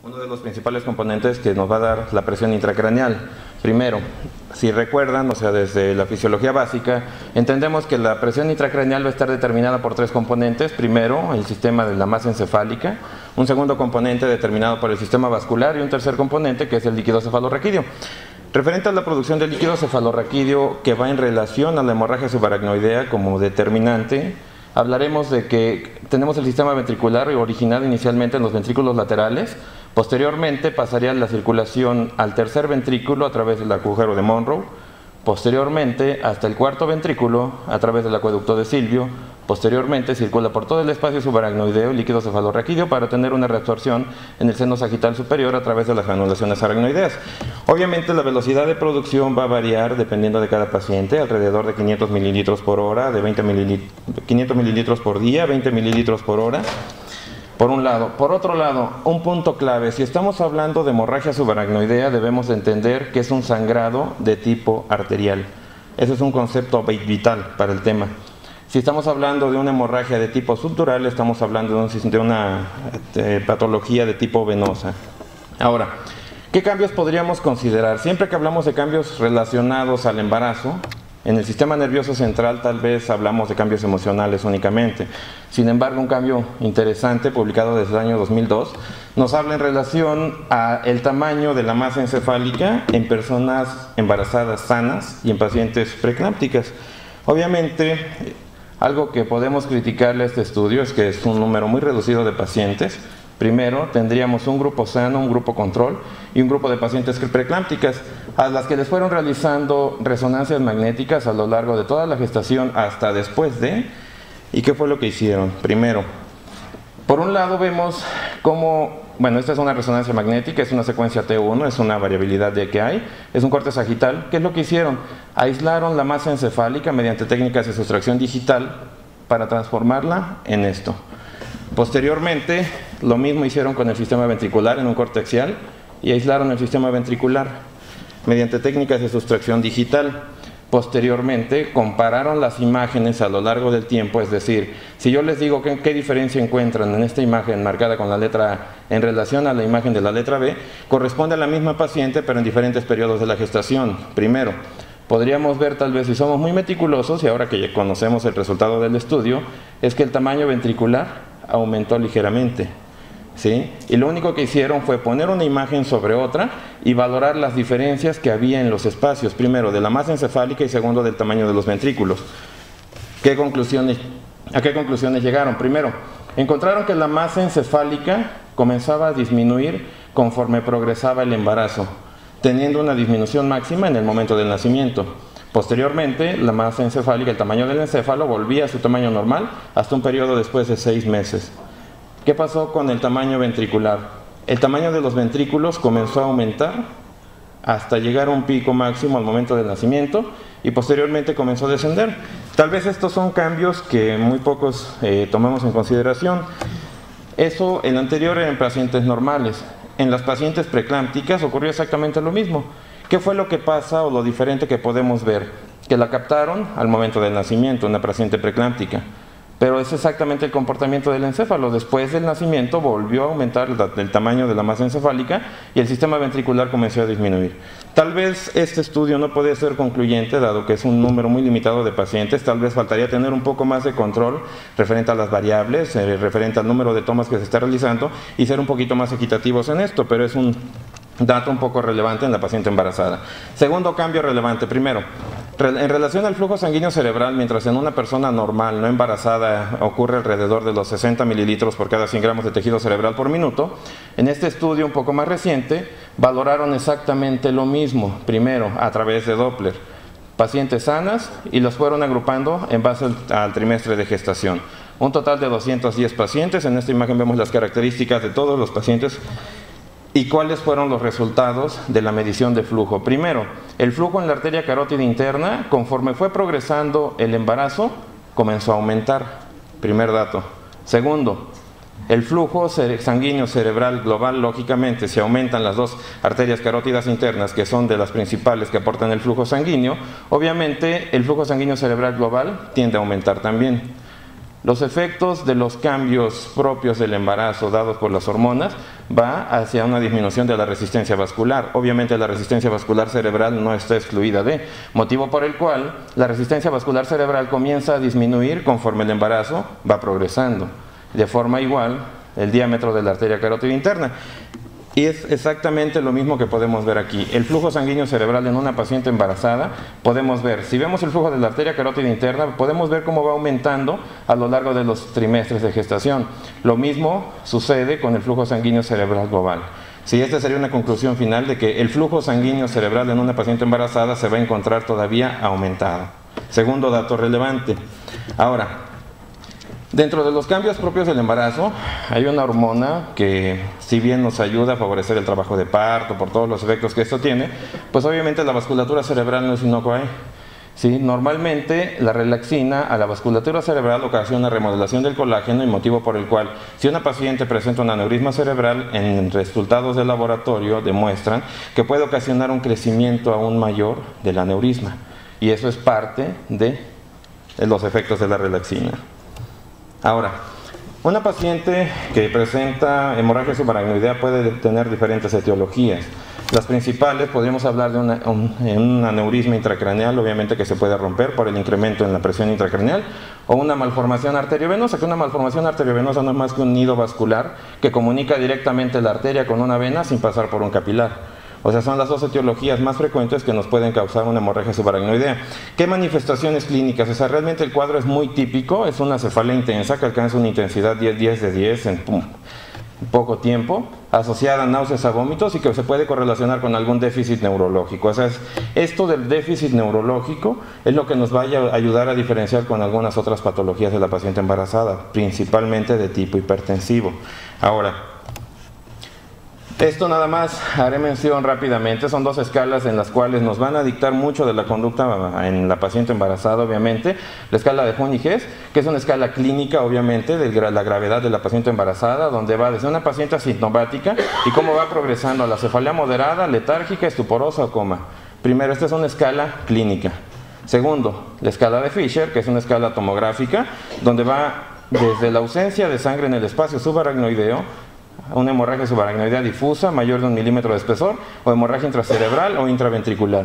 Uno de los principales componentes que nos va a dar la presión intracraneal. Primero, si recuerdan, o sea, desde la fisiología básica, entendemos que la presión intracraneal va a estar determinada por tres componentes. Primero, el sistema de la masa encefálica, un segundo componente determinado por el sistema vascular y un tercer componente que es el líquido cefalorraquídeo. Referente a la producción del líquido cefalorraquídeo que va en relación a la hemorragia subaracnoidea como determinante, hablaremos de que tenemos el sistema ventricular originado inicialmente en los ventrículos laterales. Posteriormente pasaría la circulación al tercer ventrículo a través del agujero de Monroe, posteriormente hasta el cuarto ventrículo a través del acueducto de Silvio, posteriormente circula por todo el espacio subaracnoideo, líquido cefalorraquídeo, para tener una reabsorción en el seno sagital superior a través de las granulaciones aracnoideas. Obviamente la velocidad de producción va a variar dependiendo de cada paciente, alrededor de 500 mililitros por hora, de 500 mililitros por día, 20 mililitros por hora. Por un lado. Por otro lado, un punto clave, si estamos hablando de hemorragia subaracnoidea, debemos de entender que es un sangrado de tipo arterial. Ese es un concepto vital para el tema. Si estamos hablando de una hemorragia de tipo subdural, estamos hablando de una patología de tipo venosa. Ahora, ¿qué cambios podríamos considerar? Siempre que hablamos de cambios relacionados al embarazo, en el sistema nervioso central tal vez hablamos de cambios emocionales únicamente. Sin embargo, un cambio interesante publicado desde el año 2002 nos habla en relación al tamaño de la masa encefálica en personas embarazadas sanas y en pacientes preeclámpticas. Obviamente, algo que podemos criticarle a este estudio es que es un número muy reducido de pacientes. Primero, tendríamos un grupo sano, un grupo control y un grupo de pacientes preeclámpticas a las que les fueron realizando resonancias magnéticas a lo largo de toda la gestación hasta después de. ¿Y qué fue lo que hicieron? Primero, por un lado vemos cómo, bueno, esta es una resonancia magnética, es una secuencia T1, es una variabilidad de que hay, es un corte sagital. ¿Qué es lo que hicieron? Aislaron la masa encefálica mediante técnicas de sustracción digital para transformarla en esto. Posteriormente, lo mismo hicieron con el sistema ventricular en un corte axial y aislaron el sistema ventricular mediante técnicas de sustracción digital. Posteriormente, compararon las imágenes a lo largo del tiempo, es decir, si yo les digo qué diferencia encuentran en esta imagen marcada con la letra A en relación a la imagen de la letra B, corresponde a la misma paciente pero en diferentes periodos de la gestación. Primero, podríamos ver tal vez, si somos muy meticulosos y ahora que ya conocemos el resultado del estudio, es que el tamaño ventricular aumentó ligeramente, ¿sí? Y lo único que hicieron fue poner una imagen sobre otra y valorar las diferencias que había en los espacios, primero de la masa encefálica y segundo del tamaño de los ventrículos. ¿A qué conclusiones llegaron? Primero, encontraron que la masa encefálica comenzaba a disminuir conforme progresaba el embarazo, teniendo una disminución máxima en el momento del nacimiento. Posteriormente, la masa encefálica, el tamaño del encéfalo, volvía a su tamaño normal hasta un periodo después de 6 meses. ¿Qué pasó con el tamaño ventricular? El tamaño de los ventrículos comenzó a aumentar hasta llegar a un pico máximo al momento del nacimiento y posteriormente comenzó a descender. Tal vez estos son cambios que muy pocos tomamos en consideración. Eso, el anterior era en pacientes normales. En las pacientes preeclámpticas ocurrió exactamente lo mismo. ¿Qué fue lo que pasa o lo diferente que podemos ver? Que la captaron al momento del nacimiento, una paciente preeclámptica. Pero es exactamente el comportamiento del encéfalo. Después del nacimiento volvió a aumentar el tamaño de la masa encefálica y el sistema ventricular comenzó a disminuir. Tal vez este estudio no puede ser concluyente, dado que es un número muy limitado de pacientes. Tal vez faltaría tener un poco más de control referente a las variables, referente al número de tomas que se está realizando y ser un poquito más equitativos en esto, pero es un dato un poco relevante en la paciente embarazada. Segundo cambio relevante, primero, en relación al flujo sanguíneo cerebral, mientras en una persona normal, no embarazada, ocurre alrededor de los 60 mililitros por cada 100 gramos de tejido cerebral por minuto, en este estudio un poco más reciente, valoraron exactamente lo mismo, primero a través de Doppler, pacientes sanas y los fueron agrupando en base al trimestre de gestación. Un total de 210 pacientes, en esta imagen vemos las características de todos los pacientes. ¿Y cuáles fueron los resultados de la medición de flujo? Primero, el flujo en la arteria carótida interna, conforme fue progresando el embarazo, comenzó a aumentar. Primer dato. Segundo, el flujo sanguíneo cerebral global, lógicamente, si aumentan las dos arterias carótidas internas, que son de las principales que aportan el flujo sanguíneo, obviamente el flujo sanguíneo cerebral global tiende a aumentar también. Los efectos de los cambios propios del embarazo dados por las hormonas va hacia una disminución de la resistencia vascular. Obviamente la resistencia vascular cerebral no está excluida de, motivo por el cual la resistencia vascular cerebral comienza a disminuir conforme el embarazo va progresando. De forma igual, el diámetro de la arteria carótida interna. Y es exactamente lo mismo que podemos ver aquí. El flujo sanguíneo cerebral en una paciente embarazada, podemos ver, si vemos el flujo de la arteria carótida interna, podemos ver cómo va aumentando a lo largo de los trimestres de gestación. Lo mismo sucede con el flujo sanguíneo cerebral global. Sí, esta sería una conclusión final de que el flujo sanguíneo cerebral en una paciente embarazada se va a encontrar todavía aumentado. Segundo dato relevante. Ahora, dentro de los cambios propios del embarazo, hay una hormona que, si bien nos ayuda a favorecer el trabajo de parto por todos los efectos que esto tiene, pues obviamente la vasculatura cerebral no es inocua. ¿Sí? Normalmente la relaxina a la vasculatura cerebral ocasiona remodelación del colágeno, y motivo por el cual, si una paciente presenta un aneurisma cerebral, en resultados de laboratorio demuestran que puede ocasionar un crecimiento aún mayor del aneurisma. Y eso es parte de los efectos de la relaxina. Ahora, una paciente que presenta hemorragia subaracnoidea puede tener diferentes etiologías. Las principales, podríamos hablar de un aneurisma intracraneal, obviamente que se puede romper por el incremento en la presión intracraneal, o una malformación arteriovenosa, que una malformación arteriovenosa no es más que un nido vascular que comunica directamente la arteria con una vena sin pasar por un capilar. O sea, son las dos etiologías más frecuentes que nos pueden causar una hemorragia subaracnoidea. ¿Qué manifestaciones clínicas? O sea, realmente el cuadro es muy típico, es una cefalea intensa que alcanza una intensidad 10 de 10 en poco tiempo, asociada a náuseas, a vómitos, y que se puede correlacionar con algún déficit neurológico. O sea, esto del déficit neurológico es lo que nos va a ayudar a diferenciar con algunas otras patologías de la paciente embarazada, principalmente de tipo hipertensivo. Ahora, esto nada más haré mención rápidamente, son dos escalas en las cuales nos van a dictar mucho de la conducta en la paciente embarazada, obviamente. La escala de Honig-Hess, que es una escala clínica, obviamente, de la gravedad de la paciente embarazada, donde va desde una paciente asintomática y cómo va progresando a la cefalea moderada, letárgica, estuporosa o coma. Primero, esta es una escala clínica. Segundo, la escala de Fisher, que es una escala tomográfica, donde va desde la ausencia de sangre en el espacio subaracnoideo, una hemorragia subaracnoidea difusa mayor de 1 milímetro de espesor, o hemorragia intracerebral o intraventricular.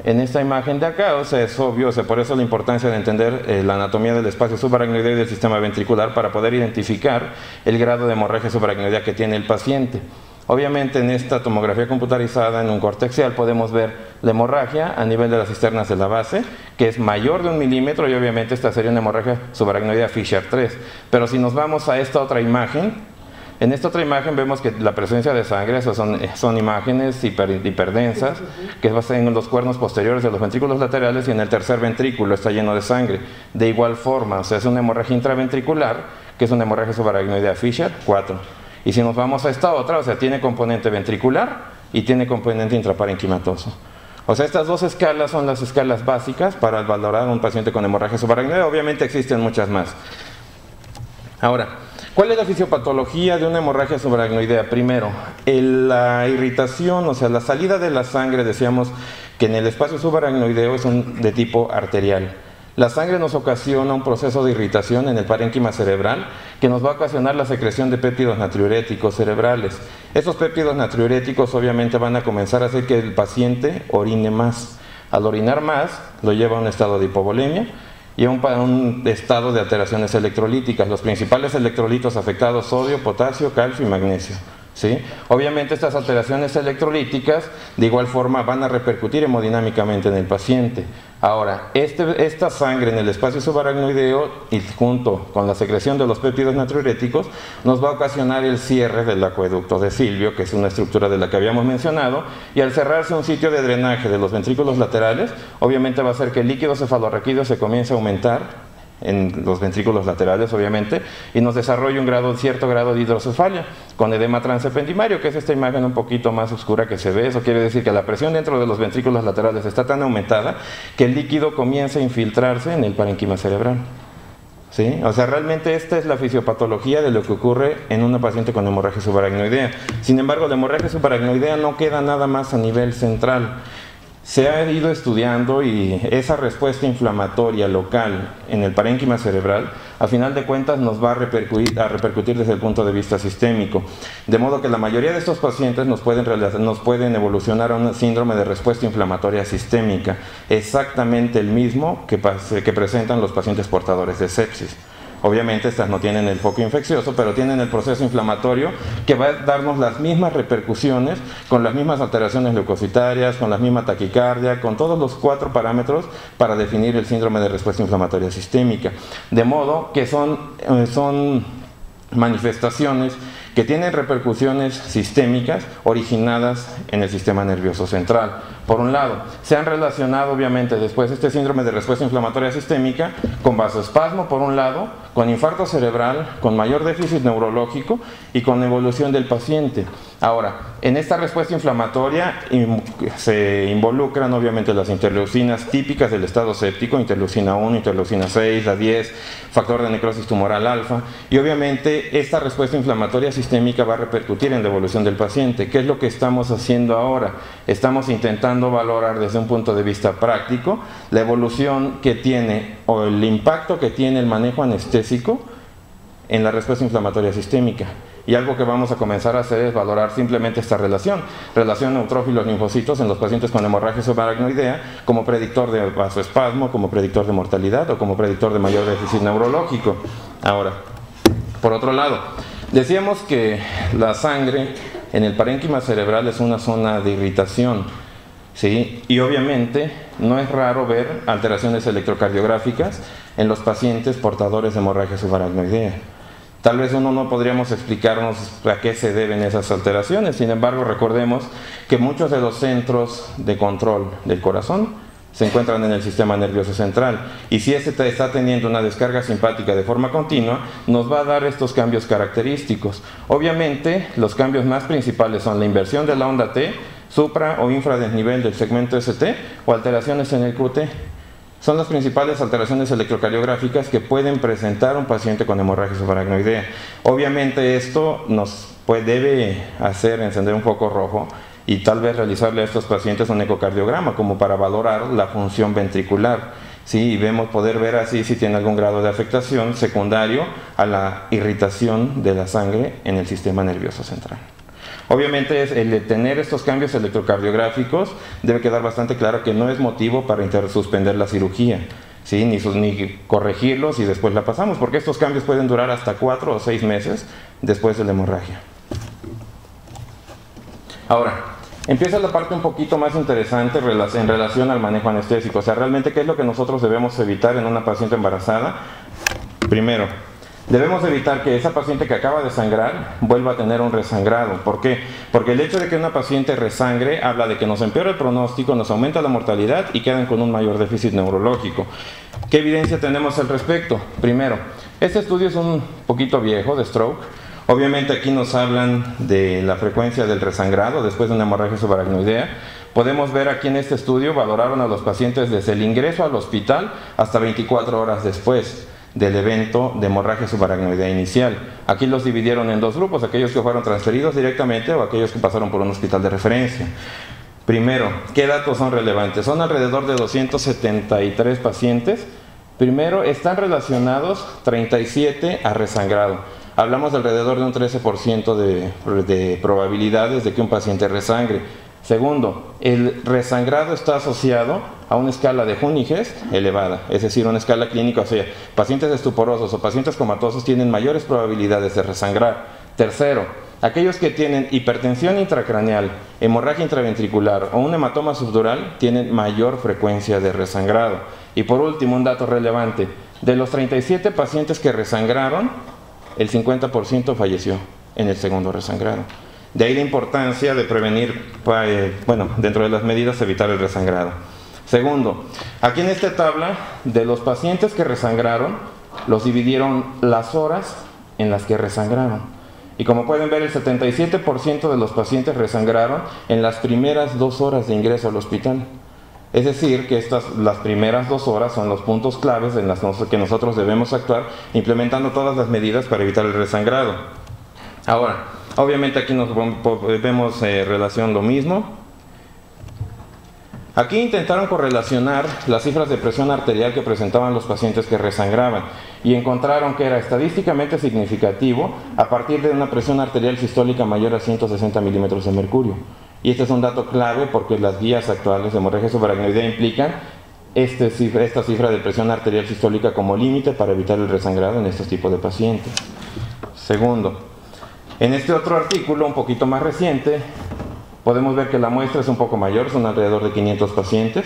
En esta imagen de acá, o sea, es obvio, o sea, por eso la importancia de entender la anatomía del espacio subaracnoideo y del sistema ventricular para poder identificar el grado de hemorragia subaracnoidea que tiene el paciente. Obviamente en esta tomografía computarizada en un corte axial podemos ver la hemorragia a nivel de las cisternas de la base, que es mayor de 1 milímetro, y obviamente esta sería una hemorragia subaracnoidea Fisher 3. Pero si nos vamos a esta otra imagen, en esta otra imagen vemos que la presencia de sangre, son imágenes hiperdensas, que va a ser en los cuernos posteriores de los ventrículos laterales, y en el tercer ventrículo está lleno de sangre. De igual forma, o sea, es una hemorragia intraventricular, que es una hemorragia subaracnoidea Fisher 4. Y si nos vamos a esta otra, o sea, tiene componente ventricular y tiene componente intraparenquimatoso. O sea, estas dos escalas son las escalas básicas para valorar a un paciente con hemorragia subaracnoidea. Obviamente existen muchas más. Ahora, ¿cuál es la fisiopatología de una hemorragia subaracnoidea? Primero, la irritación, o sea, la salida de la sangre, decíamos que en el espacio subaracnoideo es de tipo arterial. La sangre nos ocasiona un proceso de irritación en el parénquima cerebral que nos va a ocasionar la secreción de péptidos natriuréticos cerebrales. Estos péptidos natriuréticos obviamente van a comenzar a hacer que el paciente orine más. Al orinar más, lo lleva a un estado de hipovolemia y a un estado de alteraciones electrolíticas. Los principales electrolitos afectados: sodio, potasio, calcio y magnesio. ¿Sí? Obviamente estas alteraciones electrolíticas de igual forma van a repercutir hemodinámicamente en el paciente. Ahora, esta sangre en el espacio subaracnoideo y junto con la secreción de los péptidos natriuréticos nos va a ocasionar el cierre del acueducto de Silvio, que es una estructura de la que habíamos mencionado, y al cerrarse un sitio de drenaje de los ventrículos laterales, obviamente va a hacer que el líquido cefalorraquídeo se comience a aumentar en los ventrículos laterales, obviamente, y nos desarrolla un cierto grado de hidrocefalia con edema transependimario, que es esta imagen un poquito más oscura que se ve. Eso quiere decir que la presión dentro de los ventrículos laterales está tan aumentada que el líquido comienza a infiltrarse en el parénquima cerebral. ¿Sí? O sea, realmente esta es la fisiopatología de lo que ocurre en una paciente con hemorragia subaracnoidea. Sin embargo, la hemorragia subaracnoidea no queda nada más a nivel central. Se ha ido estudiando y esa respuesta inflamatoria local en el parénquima cerebral a final de cuentas nos va a repercutir desde el punto de vista sistémico. De modo que la mayoría de estos pacientes nos pueden evolucionar a un síndrome de respuesta inflamatoria sistémica, exactamente el mismo que presentan los pacientes portadores de sepsis. Obviamente estas no tienen el foco infeccioso, pero tienen el proceso inflamatorio que va a darnos las mismas repercusiones, con las mismas alteraciones leucocitarias, con la misma taquicardia, con todos los 4 parámetros para definir el síndrome de respuesta inflamatoria sistémica. De modo que son manifestaciones que tienen repercusiones sistémicas originadas en el sistema nervioso central. Por un lado, se han relacionado obviamente después este síndrome de respuesta inflamatoria sistémica con vasoespasmo por un lado, con infarto cerebral, con mayor déficit neurológico y con evolución del paciente. Ahora, en esta respuesta inflamatoria se involucran obviamente las interleucinas típicas del estado séptico, interleucina 1, interleucina 6, la 10, factor de necrosis tumoral alfa, y obviamente esta respuesta inflamatoria sistémica va a repercutir en la evolución del paciente. ¿Qué es lo que estamos haciendo ahora? Estamos intentando valorar desde un punto de vista práctico la evolución que tiene o el impacto que tiene el manejo anestésico en la respuesta inflamatoria sistémica. Y algo que vamos a comenzar a hacer es valorar simplemente esta relación neutrófilos-linfocitos en los pacientes con hemorragia subaracnoidea como predictor de vasoespasmo, como predictor de mortalidad o como predictor de mayor déficit neurológico. Ahora, por otro lado, decíamos que la sangre en el parénquima cerebral es una zona de irritación, ¿sí? Y obviamente no es raro ver alteraciones electrocardiográficas en los pacientes portadores de hemorragia subaracnoidea. Tal vez no podríamos explicarnos a qué se deben esas alteraciones, sin embargo recordemos que muchos de los centros de control del corazón se encuentran en el sistema nervioso central, y si este está teniendo una descarga simpática de forma continua, nos va a dar estos cambios característicos. Obviamente los cambios más principales son la inversión de la onda T, supra o infradesnivel del segmento ST o alteraciones en el QT. Son las principales alteraciones electrocardiográficas que pueden presentar un paciente con hemorragia subaracnoidea. Obviamente esto nos debe hacer encender un foco rojo y tal vez realizarle a estos pacientes un ecocardiograma como para valorar la función ventricular, ¿sí? Y poder ver así si tiene algún grado de afectación secundario a la irritación de la sangre en el sistema nervioso central. Obviamente el tener estos cambios electrocardiográficos debe quedar bastante claro que no es motivo para suspender la cirugía, ¿sí? ni corregirlos y después la pasamos, porque estos cambios pueden durar hasta 4 o 6 meses después de la hemorragia. Ahora, empieza la parte un poquito más interesante en relación al manejo anestésico. O sea, realmente, ¿qué es lo que nosotros debemos evitar en una paciente embarazada? Primero, debemos evitar que esa paciente que acaba de sangrar vuelva a tener un resangrado. ¿Por qué? Porque el hecho de que una paciente resangre habla de que nos empeora el pronóstico, nos aumenta la mortalidad y quedan con un mayor déficit neurológico. ¿Qué evidencia tenemos al respecto? Primero, este estudio es un poquito viejo, de Stroke. Obviamente aquí nos hablan de la frecuencia del resangrado después de una hemorragia subaracnoidea. Podemos ver aquí en este estudio, valoraron a los pacientes desde el ingreso al hospital hasta 24 horas después del evento de hemorragia subaracnoidea inicial. Aquí los dividieron en 2 grupos, aquellos que fueron transferidos directamente o aquellos que pasaron por un hospital de referencia. Primero, ¿qué datos son relevantes? Son alrededor de 273 pacientes. Primero, están relacionados 37 a resangrado. Hablamos de alrededor de un 13% de probabilidades de que un paciente resangre. Segundo, el resangrado está asociado a una escala de Hunning-Hest elevada, es decir, una escala clínica, o sea, pacientes estuporosos o pacientes comatosos tienen mayores probabilidades de resangrar. Tercero, aquellos que tienen hipertensión intracraneal, hemorragia intraventricular o un hematoma subdural tienen mayor frecuencia de resangrado. Y por último, un dato relevante, de los 37 pacientes que resangraron, el 50% falleció en el segundo resangrado. De ahí la importancia de prevenir, dentro de las medidas, evitar el resangrado. Segundo, aquí en esta tabla, de los pacientes que resangraron, los dividieron las horas en las que resangraron. Y como pueden ver, el 77% de los pacientes resangraron en las primeras 2 horas de ingreso al hospital. Es decir, que las primeras 2 horas son los puntos claves en las que nosotros debemos actuar, implementando todas las medidas para evitar el resangrado. Ahora, obviamente aquí nos vemos relación lo mismo. Aquí intentaron correlacionar las cifras de presión arterial que presentaban los pacientes que resangraban y encontraron que era estadísticamente significativo a partir de una presión arterial sistólica mayor a 160 milímetros de mercurio. Y este es un dato clave porque las guías actuales de hemorragia subaracnoidea implican esta cifra de presión arterial sistólica como límite para evitar el resangrado en estos tipos de pacientes. Segundo, en este otro artículo un poquito más reciente, podemos ver que la muestra es un poco mayor, son alrededor de 500 pacientes.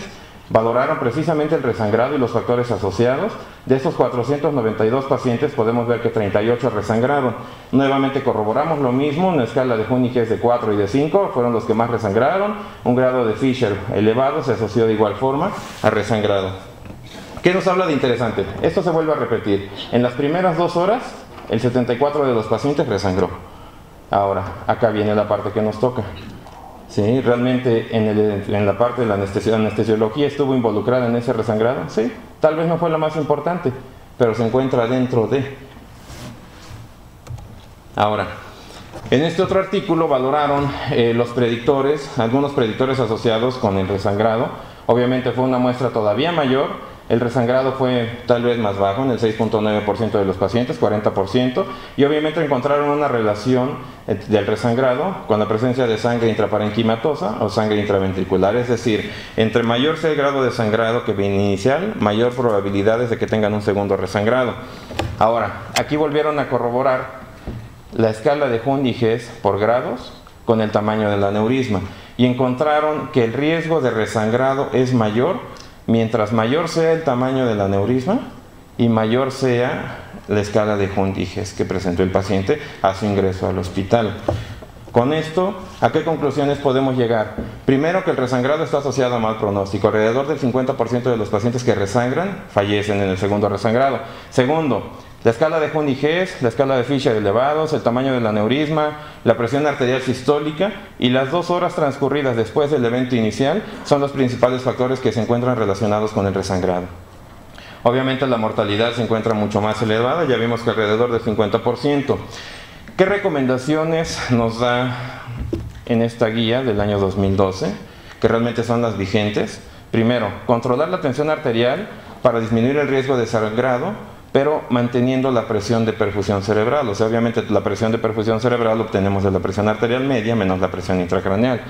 Valoraron precisamente el resangrado y los factores asociados. De estos 492 pacientes podemos ver que 38 resangraron. Nuevamente corroboramos lo mismo, una escala de Jünig de 4 y de 5, fueron los que más resangraron. Un grado de Fisher elevado se asoció de igual forma a resangrado. ¿Qué nos habla de interesante? Esto se vuelve a repetir. En las primeras 2 horas, el 74 de los pacientes resangró. Ahora, acá viene la parte que nos toca. Sí, realmente en la parte de la anestesiología estuvo involucrada en ese resangrado. Sí, tal vez no fue la más importante, pero se encuentra dentro de. Ahora, en este otro artículo valoraron los predictores, algunos predictores asociados con el resangrado. Obviamente fue una muestra todavía mayor. El resangrado fue tal vez más bajo, en el 6.9% de los pacientes, 40%, y obviamente encontraron una relación del resangrado con la presencia de sangre intraparenquimatosa o sangre intraventricular, es decir, entre mayor sea el grado de sangrado que inicial, mayor probabilidades de que tengan un segundo resangrado. Ahora, aquí volvieron a corroborar la escala de Jünig por grados con el tamaño del aneurisma y encontraron que el riesgo de resangrado es mayor mientras mayor sea el tamaño del aneurisma y mayor sea la escala de Jünig que presentó el paciente a su ingreso al hospital. Con esto, ¿a qué conclusiones podemos llegar? Primero, que el resangrado está asociado a mal pronóstico. Alrededor del 50% de los pacientes que resangran fallecen en el segundo resangrado. Segundo, la escala de Jünig, la escala de Fisher elevados, el tamaño del aneurisma, la presión arterial sistólica y las 2 horas transcurridas después del evento inicial son los principales factores que se encuentran relacionados con el resangrado. Obviamente la mortalidad se encuentra mucho más elevada, ya vimos que alrededor del 50%. ¿Qué recomendaciones nos da en esta guía del año 2012, que realmente son las vigentes? Primero, controlar la tensión arterial para disminuir el riesgo de sangrado, pero manteniendo la presión de perfusión cerebral. O sea, obviamente la presión de perfusión cerebral la obtenemos de la presión arterial media menos la presión intracraneal.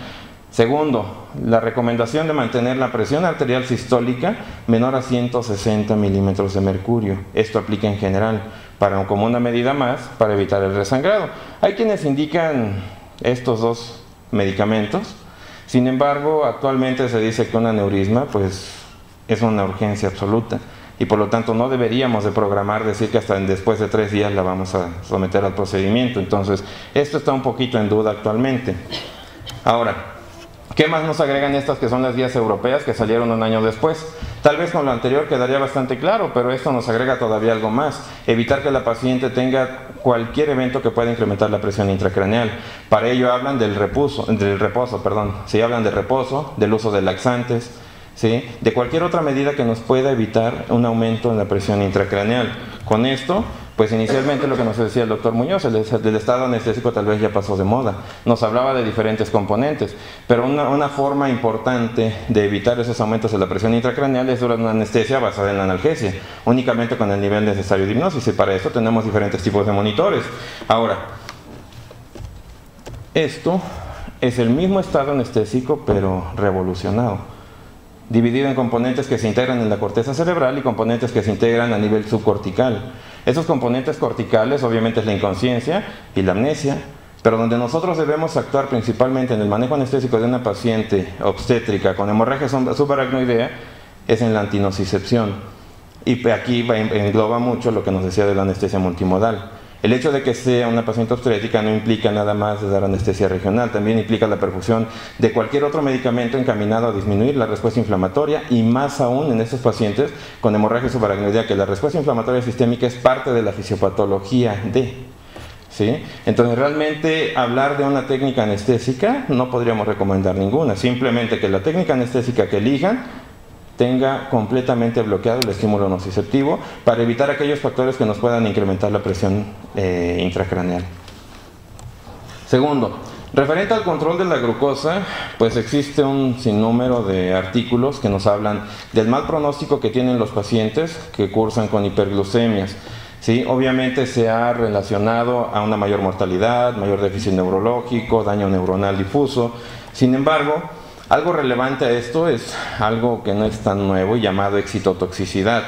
Segundo, la recomendación de mantener la presión arterial sistólica menor a 160 milímetros de mercurio. Esto aplica en general, como una medida más para evitar el resangrado. Hay quienes indican estos 2 medicamentos. Sin embargo, actualmente se dice que un aneurisma pues, es una urgencia absoluta. Y por lo tanto no deberíamos de programar decir que hasta después de 3 días la vamos a someter al procedimiento. Entonces, esto está un poquito en duda actualmente. Ahora, ¿qué más nos agregan estas que son las guías europeas que salieron un año después? Tal vez con lo anterior quedaría bastante claro, pero esto nos agrega todavía algo más. Evitar que la paciente tenga cualquier evento que pueda incrementar la presión intracraneal. Para ello hablan del reposo, sí, hablan de reposo, del uso de laxantes, ¿sí? De cualquier otra medida que nos pueda evitar un aumento en la presión intracraneal. Con esto, pues inicialmente lo que nos decía el doctor Muñoz, el estado anestésico tal vez ya pasó de moda. Nos hablaba de diferentes componentes, pero una forma importante de evitar esos aumentos de la presión intracraneal es durante una anestesia basada en la analgesia, únicamente con el nivel necesario de hipnosis, y para eso tenemos diferentes tipos de monitores. Ahora, esto es el mismo estado anestésico, pero revolucionado, dividido en componentes que se integran en la corteza cerebral y componentes que se integran a nivel subcortical. Esos componentes corticales obviamente es la inconsciencia y la amnesia, pero donde nosotros debemos actuar principalmente en el manejo anestésico de una paciente obstétrica con hemorragia subaracnoidea es en la antinocicepción. Y aquí engloba mucho lo que nos decía de la anestesia multimodal. El hecho de que sea una paciente obstétrica no implica nada más de dar anestesia regional, también implica la perfusión de cualquier otro medicamento encaminado a disminuir la respuesta inflamatoria, y más aún en estos pacientes con hemorragia subaracnoidea, que la respuesta inflamatoria sistémica es parte de la fisiopatología ¿sí? Entonces realmente hablar de una técnica anestésica no podríamos recomendar ninguna, simplemente que la técnica anestésica que elijan tenga completamente bloqueado el estímulo nociceptivo para evitar aquellos factores que nos puedan incrementar la presión intracraneal. Segundo, Referente al control de la glucosa, pues existe un sinnúmero de artículos que nos hablan del mal pronóstico que tienen los pacientes que cursan con hiperglucemias. ¿Sí? Obviamente se ha relacionado a una mayor mortalidad, mayor déficit neurológico, daño neuronal difuso. Sin embargo, algo relevante a esto es algo que no es tan nuevo, llamado excitotoxicidad,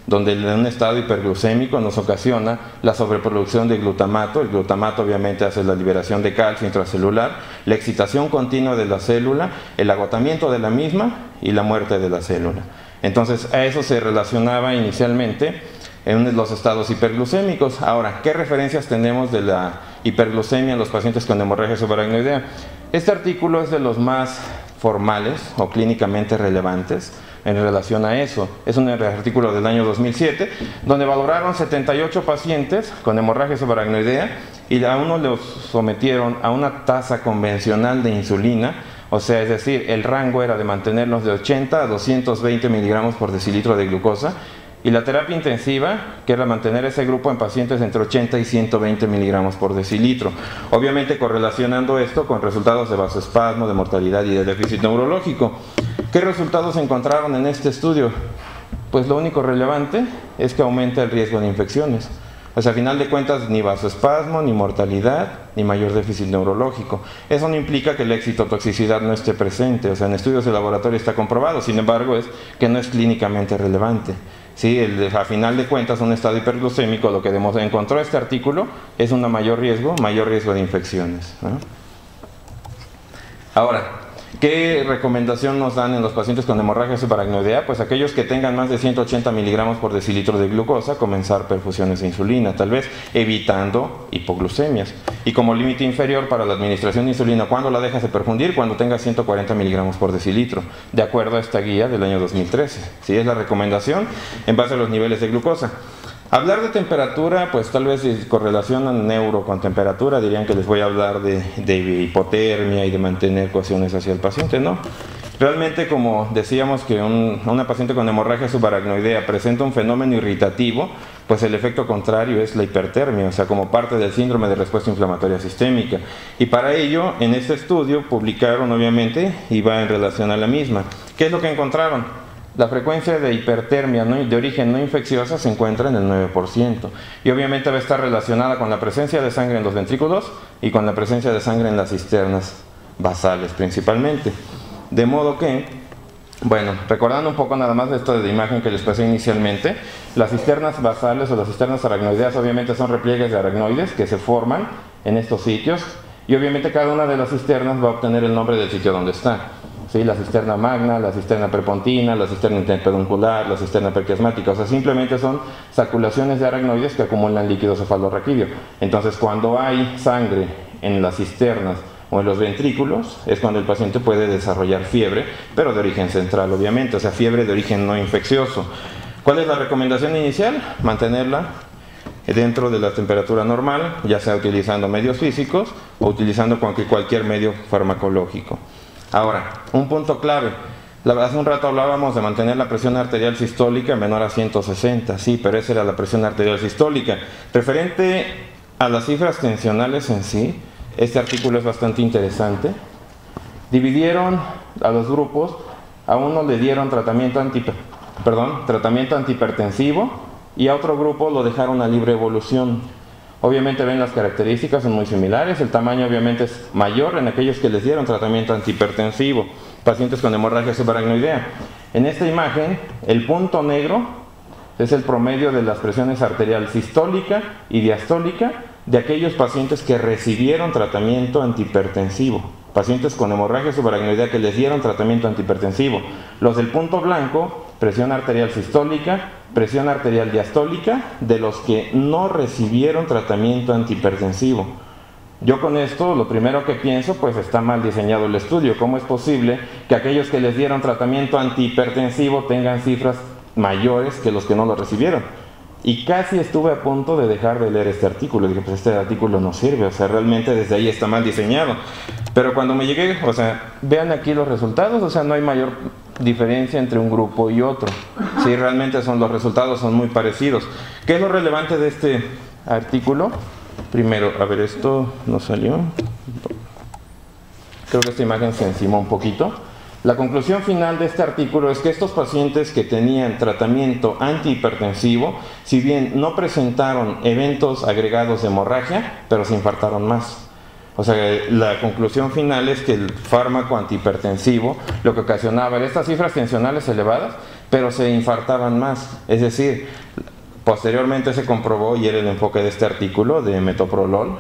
donde en un estado hiperglucémico nos ocasiona la sobreproducción de glutamato. El glutamato obviamente hace la liberación de calcio intracelular, la excitación continua de la célula, el agotamiento de la misma y la muerte de la célula. Entonces a eso se relacionaba inicialmente en los estados hiperglucémicos. Ahora, ¿qué referencias tenemos de la hiperglucemia en los pacientes con hemorragia subaracnoidea? Este artículo es de los más formales o clínicamente relevantes en relación a eso. Es un artículo del año 2007, donde valoraron 78 pacientes con hemorragia subaracnoidea y a uno los sometieron a una tasa convencional de insulina, o sea, es decir, el rango era de mantenerlos de 80 a 220 miligramos por decilitro de glucosa, y la terapia intensiva, que era mantener ese grupo en pacientes entre 80 y 120 miligramos por decilitro. Obviamente correlacionando esto con resultados de vasoespasmo, de mortalidad y de déficit neurológico. ¿Qué resultados encontraron en este estudio? Pues lo único relevante es que aumenta el riesgo de infecciones. O sea, a final de cuentas, ni vasoespasmo, ni mortalidad, ni mayor déficit neurológico. Eso no implica que la excitotoxicidad no esté presente. O sea, en estudios de laboratorio está comprobado. Sin embargo, es que no es clínicamente relevante. Sí, a final de cuentas, un estado hiperglucémico, lo que encontró este artículo es un mayor riesgo de infecciones, ¿no? Ahora, ¿qué recomendación nos dan en los pacientes con hemorragia subaracnoidea? Pues aquellos que tengan más de 180 miligramos por decilitro de glucosa, comenzar perfusiones de insulina, tal vez evitando hipoglucemias. Y como límite inferior para la administración de insulina, ¿cuándo la dejas de perfundir? Cuando tenga 140 miligramos por decilitro, de acuerdo a esta guía del año 2013. ¿Sí? Es la recomendación en base a los niveles de glucosa. Hablar de temperatura, pues tal vez si correlacionan neuro con temperatura, dirían que les voy a hablar de hipotermia y de mantener ecuaciones hacia el paciente, ¿no? Realmente, como decíamos que una paciente con hemorragia subaracnoidea presenta un fenómeno irritativo, pues el efecto contrario es la hipertermia, o sea, como parte del síndrome de respuesta inflamatoria sistémica. Y para ello, en este estudio publicaron, obviamente, y va en relación a la misma. ¿Qué es lo que encontraron? La frecuencia de hipertermia de origen no infecciosa se encuentra en el 9%. Y obviamente va a estar relacionada con la presencia de sangre en los ventrículos y con la presencia de sangre en las cisternas basales principalmente. De modo que, bueno, recordando un poco nada más de esto de imagen que les pasé inicialmente, las cisternas basales o las cisternas aracnoideas obviamente son repliegues de aracnoides que se forman en estos sitios y obviamente cada una de las cisternas va a obtener el nombre del sitio donde está. ¿Sí? La cisterna magna, la cisterna prepontina, la cisterna interpeduncular, la cisterna perquiasmática. O sea, simplemente son saculaciones de aracnoides que acumulan líquido cefalorraquídeo. Entonces, cuando hay sangre en las cisternas o en los ventrículos, es cuando el paciente puede desarrollar fiebre, pero de origen central, obviamente. O sea, fiebre de origen no infeccioso. ¿Cuál es la recomendación inicial? Mantenerla dentro de la temperatura normal, ya sea utilizando medios físicos o utilizando cualquier medio farmacológico. Ahora, un punto clave. Hace un rato hablábamos de mantener la presión arterial sistólica menor a 160, sí, pero esa era la presión arterial sistólica. Referente a las cifras tensionales en sí, este artículo es bastante interesante. Dividieron a los grupos, a uno le dieron tratamiento antihipertensivo y a otro grupo lo dejaron a libre evolución. Obviamente ven las características, son muy similares, el tamaño obviamente es mayor en aquellos que les dieron tratamiento antihipertensivo, pacientes con hemorragia subaracnoidea. En esta imagen, el punto negro es el promedio de las presiones arterial sistólica y diastólica de aquellos pacientes que recibieron tratamiento antihipertensivo, pacientes con hemorragia subaracnoidea que les dieron tratamiento antihipertensivo. Los del punto blanco, presión arterial sistólica, presión arterial diastólica de los que no recibieron tratamiento antihipertensivo. Yo con esto lo primero que pienso, pues está mal diseñado el estudio. ¿Cómo es posible que aquellos que les dieron tratamiento antihipertensivo tengan cifras mayores que los que no lo recibieron? Y casi estuve a punto de dejar de leer este artículo. Dije, pues este artículo no sirve, o sea, realmente desde ahí está mal diseñado. Pero cuando me llegué, o sea, vean aquí los resultados, o sea, no hay mayor diferencia entre un grupo y otro. Sí, realmente los resultados son muy parecidos. ¿Qué es lo relevante de este artículo? Primero, a ver, esto no salió. Creo que esta imagen se encimó un poquito. La conclusión final de este artículo es que estos pacientes que tenían tratamiento antihipertensivo, si bien no presentaron eventos agregados de hemorragia, pero se infartaron más. O sea, la conclusión final es que el fármaco antihipertensivo lo que ocasionaba era estas cifras tensionales elevadas, pero se infartaban más. Es decir, posteriormente se comprobó, y era el enfoque de este artículo de metoprolol,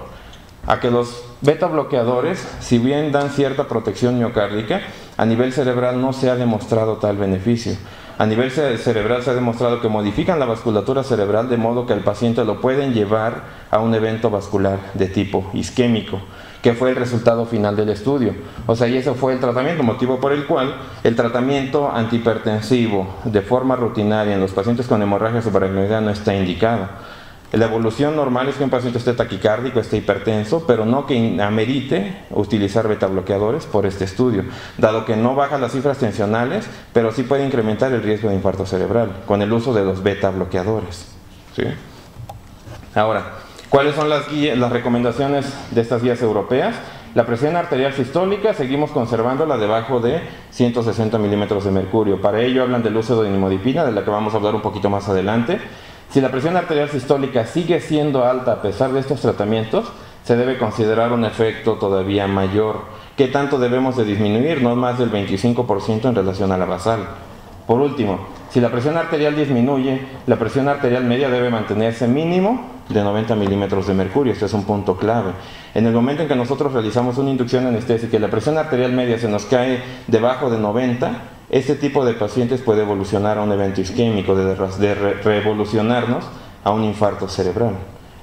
a que los beta bloqueadores, si bien dan cierta protección miocárdica, a nivel cerebral no se ha demostrado tal beneficio. A nivel cerebral se ha demostrado que modifican la vasculatura cerebral de modo que al paciente lo pueden llevar a un evento vascular de tipo isquémico, que fue el resultado final del estudio. O sea, y ese fue el tratamiento, motivo por el cual el tratamiento antihipertensivo de forma rutinaria en los pacientes con hemorragia subaracnoidea no está indicado. La evolución normal es que un paciente esté taquicárdico, esté hipertenso, pero no que amerite utilizar beta bloqueadores por este estudio, dado que no baja las cifras tensionales, pero sí puede incrementar el riesgo de infarto cerebral con el uso de los beta bloqueadores. ¿Sí? Ahora, ¿cuáles son las recomendaciones de estas guías europeas? La presión arterial sistólica seguimos conservándola debajo de 160 milímetros de mercurio. Para ello hablan del uso de nimodipina, de la que vamos a hablar un poquito más adelante. Si la presión arterial sistólica sigue siendo alta a pesar de estos tratamientos, se debe considerar un efecto todavía mayor. ¿Qué tanto debemos de disminuir? No más del 25% en relación a la basal. Por último, si la presión arterial disminuye, la presión arterial media debe mantenerse mínimo de 90 milímetros de mercurio. Este es un punto clave. En el momento en que nosotros realizamos una inducción anestésica y la presión arterial media se nos cae debajo de 90, este tipo de pacientes puede evolucionar a un evento isquémico, de revolucionarnos a un infarto cerebral.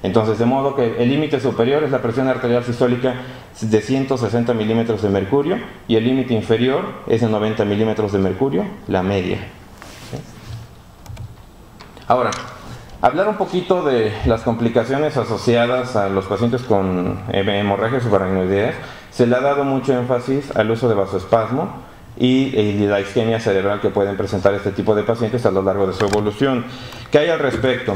Entonces, de modo que el límite superior es la presión arterial sistólica de 160 milímetros de mercurio y el límite inferior es de 90 milímetros de mercurio, la media. ¿Sí? Ahora, hablar un poquito de las complicaciones asociadas a los pacientes con hemorragias subaracnoideas. Se le ha dado mucho énfasis al uso de vasoespasmo y la isquemia cerebral que pueden presentar este tipo de pacientes a lo largo de su evolución. ¿Qué hay al respecto?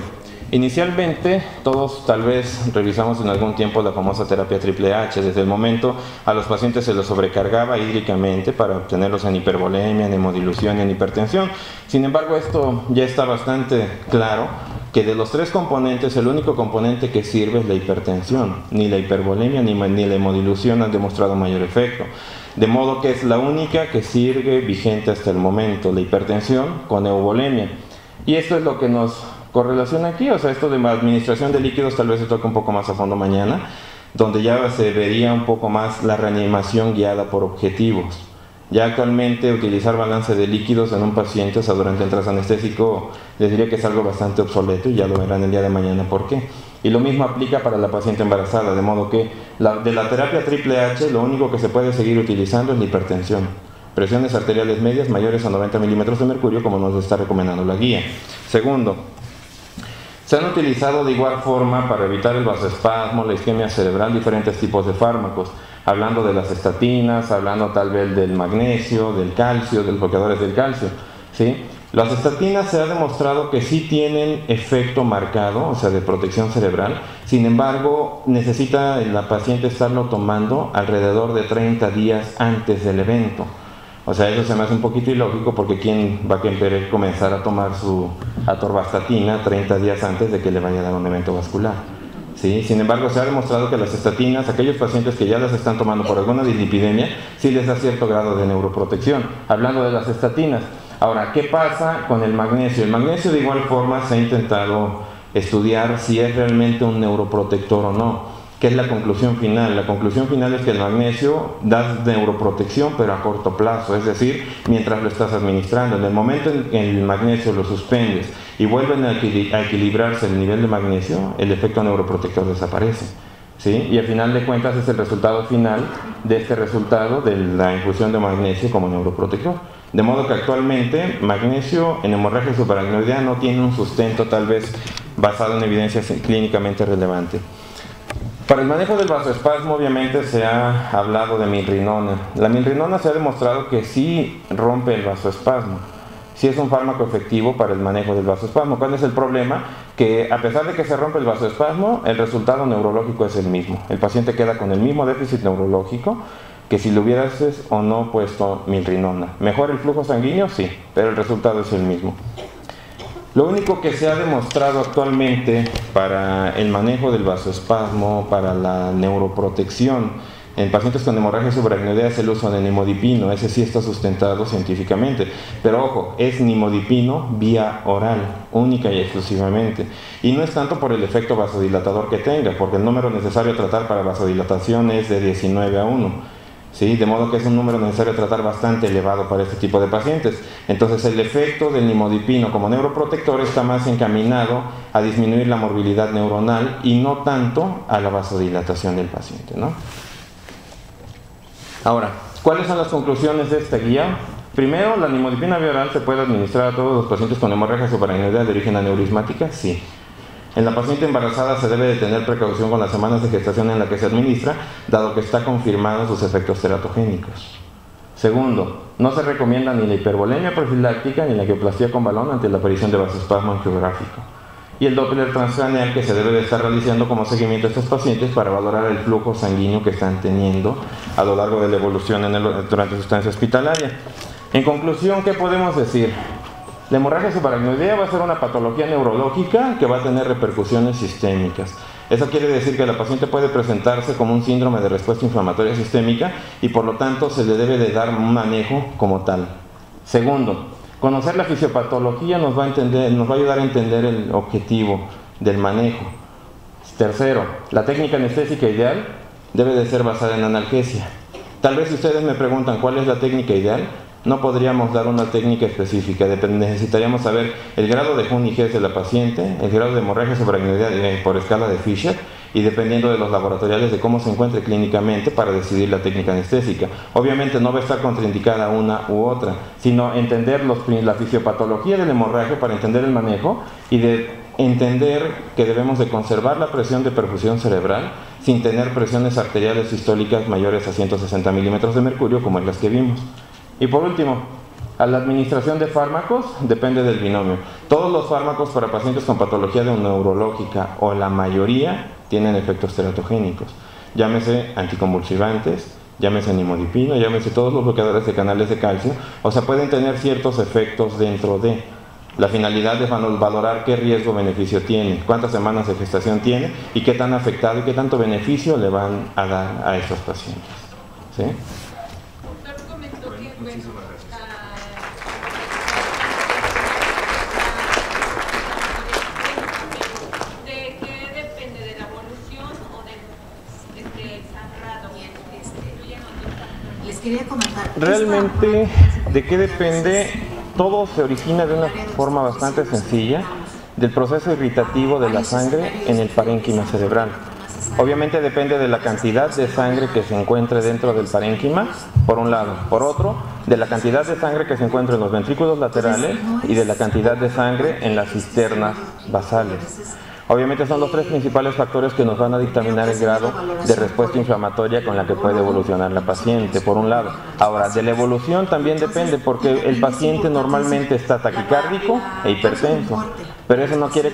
Inicialmente, todos tal vez revisamos en algún tiempo la famosa terapia triple H. Desde el momento a los pacientes se los sobrecargaba hídricamente para obtenerlos en hipervolemia, en hemodilución y en hipertensión. Sin embargo, esto ya está bastante claro, que de los tres componentes, el único componente que sirve es la hipertensión. Ni la hipervolemia ni la hemodilución han demostrado mayor efecto. De modo que es la única que sigue vigente hasta el momento, la hipertensión con euvolemia. Y esto es lo que nos correlaciona aquí, o sea, esto de administración de líquidos tal vez se toque un poco más a fondo mañana, donde ya se vería un poco más la reanimación guiada por objetivos. Ya actualmente utilizar balance de líquidos en un paciente, o sea, durante el transanestésico, les diría que es algo bastante obsoleto y ya lo verán el día de mañana por qué. Y lo mismo aplica para la paciente embarazada, de modo que de la terapia triple H lo único que se puede seguir utilizando es la hipertensión. Presiones arteriales medias mayores a 90 milímetros de mercurio, como nos está recomendando la guía. Segundo, se han utilizado de igual forma para evitar el vasoespasmo, la isquemia cerebral, diferentes tipos de fármacos, hablando de las estatinas, hablando tal vez del magnesio, del calcio, de los bloqueadores del calcio, ¿sí? Las estatinas se ha demostrado que sí tienen efecto marcado, o sea, de protección cerebral. Sin embargo, necesita la paciente estarlo tomando alrededor de 30 días antes del evento. O sea, eso se me hace un poquito ilógico, porque ¿quién va a querer comenzar a tomar su atorvastatina 30 días antes de que le vaya a dar un evento vascular? ¿Sí? Sin embargo, se ha demostrado que las estatinas, aquellos pacientes que ya las están tomando por alguna dislipidemia, sí les da cierto grado de neuroprotección. Hablando de las estatinas, ahora, ¿qué pasa con el magnesio? El magnesio de igual forma se ha intentado estudiar si es realmente un neuroprotector o no. ¿Qué es la conclusión final? La conclusión final es que el magnesio da neuroprotección, pero a corto plazo, es decir, mientras lo estás administrando. En el momento en que el magnesio lo suspendes y vuelven a equilibrarse el nivel de magnesio, el efecto neuroprotector desaparece. ¿Sí? Y al final de cuentas es el resultado final de este resultado de la infusión de magnesio como neuroprotector. De modo que actualmente magnesio en hemorragia subaracnoidea no tiene un sustento tal vez basado en evidencias clínicamente relevante. Para el manejo del vasoespasmo obviamente se ha hablado de milrinona. La milrinona se ha demostrado que sí rompe el vasoespasmo. Sí es un fármaco efectivo para el manejo del vasoespasmo. ¿Cuál es el problema? Que a pesar de que se rompe el vasoespasmo, el resultado neurológico es el mismo. El paciente queda con el mismo déficit neurológico, que si le hubieras o no puesto milrinona. ¿Mejor el flujo sanguíneo? Sí, pero el resultado es el mismo. Lo único que se ha demostrado actualmente para el manejo del vasoespasmo, para la neuroprotección en pacientes con hemorragia subaracnoidea es el uso de nimodipino. Ese sí está sustentado científicamente, pero ojo, es nimodipino vía oral, única y exclusivamente, y no es tanto por el efecto vasodilatador que tenga, porque el número necesario a tratar para vasodilatación es de 19:1, ¿sí? De modo que es un número necesario a tratar bastante elevado para este tipo de pacientes. Entonces el efecto del nimodipino como neuroprotector está más encaminado a disminuir la morbilidad neuronal y no tanto a la vasodilatación del paciente, ¿no? Ahora, ¿cuáles son las conclusiones de esta guía? Primero, ¿la nimodipina vía oral se puede administrar a todos los pacientes con hemorragia subaracnoidea de origen aneurismática? Sí. En la paciente embarazada se debe de tener precaución con las semanas de gestación en la que se administra, dado que está confirmado sus efectos teratogénicos. Segundo, no se recomienda ni la hipervolemia profiláctica ni la angioplastía con balón ante la aparición de vasoespasmo angiográfico. Y el Doppler transcranial que se debe de estar realizando como seguimiento a estos pacientes para valorar el flujo sanguíneo que están teniendo a lo largo de la evolución durante su estancia hospitalaria. En conclusión, ¿qué podemos decir? La hemorragia subaracnoidea va a ser una patología neurológica que va a tener repercusiones sistémicas. Eso quiere decir que la paciente puede presentarse como un síndrome de respuesta inflamatoria sistémica y por lo tanto se le debe de dar un manejo como tal. Segundo, conocer la fisiopatología nos va a ayudar a entender el objetivo del manejo. Tercero, la técnica anestésica ideal debe de ser basada en analgesia. Tal vez si ustedes me preguntan cuál es la técnica ideal, no podríamos dar una técnica específica, necesitaríamos saber el grado de Hund y Hess de la paciente, el grado de hemorragia subaracnoidea por escala de Fisher y dependiendo de los laboratoriales de cómo se encuentre clínicamente para decidir la técnica anestésica. Obviamente no va a estar contraindicada una u otra, sino entender la fisiopatología de la hemorragia para entender el manejo y de entender que debemos de conservar la presión de perfusión cerebral sin tener presiones arteriales sistólicas mayores a 160 milímetros de mercurio como es las que vimos. Y por último, a la administración de fármacos depende del binomio. Todos los fármacos para pacientes con patología neurológica o la mayoría tienen efectos teratogénicos. Llámese anticonvulsivantes, llámese nimodipino, llámese todos los bloqueadores de canales de calcio. O sea, pueden tener ciertos efectos dentro de. La finalidad es valorar qué riesgo-beneficio tiene, cuántas semanas de gestación tiene y qué tan afectado y qué tanto beneficio le van a dar a esos pacientes. ¿Sí? Muchísimas gracias. ¿De qué depende? ¿De la evolución o del sangrado? Les quería comentar. Realmente, ¿de qué depende? Todo se origina de una forma bastante sencilla del proceso irritativo de la sangre en el parénquima cerebral. Obviamente depende de la cantidad de sangre que se encuentre dentro del parénquima, por un lado. Por otro, de la cantidad de sangre que se encuentra en los ventrículos laterales y de la cantidad de sangre en las cisternas basales. Obviamente son los tres principales factores que nos van a dictaminar el grado de respuesta inflamatoria con la que puede evolucionar la paciente, por un lado. Ahora, de la evolución también depende porque el paciente normalmente está taquicárdico e hipertenso. Pero eso no quiere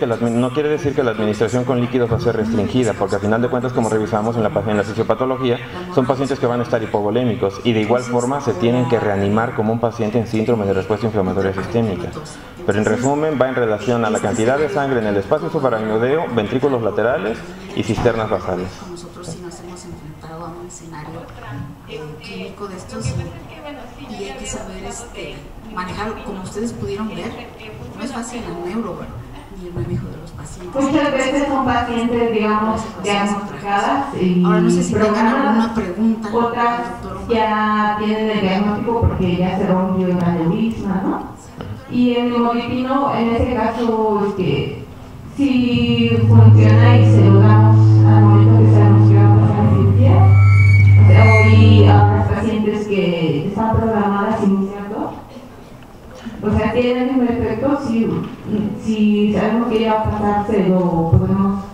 decir que la administración con líquidos va a ser restringida, porque al final de cuentas, como revisamos en la fisiopatología, son pacientes que van a estar hipovolémicos y de igual forma se tienen que reanimar como un paciente en síndrome de respuesta inflamatoria sistémica. Pero en resumen va en relación a la cantidad de sangre en el espacio subaracnoideo, ventrículos laterales y cisternas basales. Nosotros sí nos hemos enfrentado a un escenario clínico de estos y hay que saber manejar, como ustedes pudieron ver, no es fácil el neuro ni el manejo de los pacientes. Muchas veces son pacientes, digamos, diagnosticadas y ahora no sé si tengan alguna pregunta. Otras ya tienen el diagnóstico porque ya se rompió el aneurisma, ¿no? Y el nimodipino, en ese caso, si funciona y se lo damos al momento que se anunció a pasar cirugía. O sea, hoy a las pacientes que están programadas iniciando, o sea, tienen el mismo efecto. Si sabemos que ya va a pasar, se lo podemos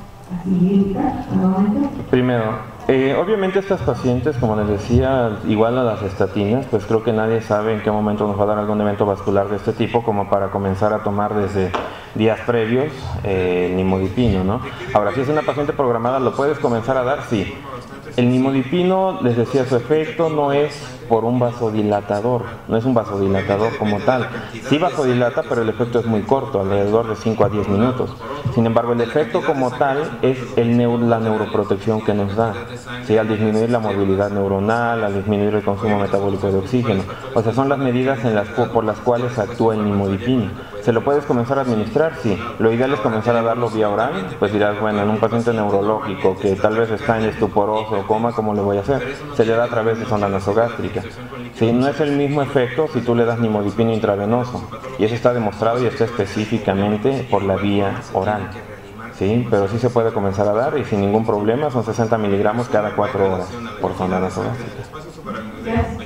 así indicar al momento. Primero, obviamente estas pacientes, como les decía, igual a las estatinas, pues creo que nadie sabe en qué momento nos va a dar algún evento vascular de este tipo como para comenzar a tomar desde días previos nimodipino, ¿no? Ahora, si es una paciente programada, ¿lo puedes comenzar a dar? Sí. el nimodipino, les decía, su efecto no es por un vasodilatador, no es un vasodilatador como tal. Sí vasodilata, pero el efecto es muy corto, alrededor de 5 a 10 minutos. Sin embargo, el efecto como tal es la neuroprotección que nos da, ¿sí? Al disminuir la movilidad neuronal, al disminuir el consumo metabólico de oxígeno. O sea, son las medidas por las cuales actúa el nimodipino. ¿Se lo puedes comenzar a administrar? Sí. Lo ideal es comenzar a darlo vía oral. Pues dirás, bueno, en un paciente neurológico que tal vez está en estuporoso o coma, ¿cómo le voy a hacer? Se le da a través de sonda nasogástrica. Sí, no es el mismo efecto si tú le das nimodipino intravenoso. Y eso está demostrado y está específicamente por la vía oral. Sí, pero sí se puede comenzar a dar y sin ningún problema, son 60 miligramos cada 4 horas por sonda nasogástrica. Gracias.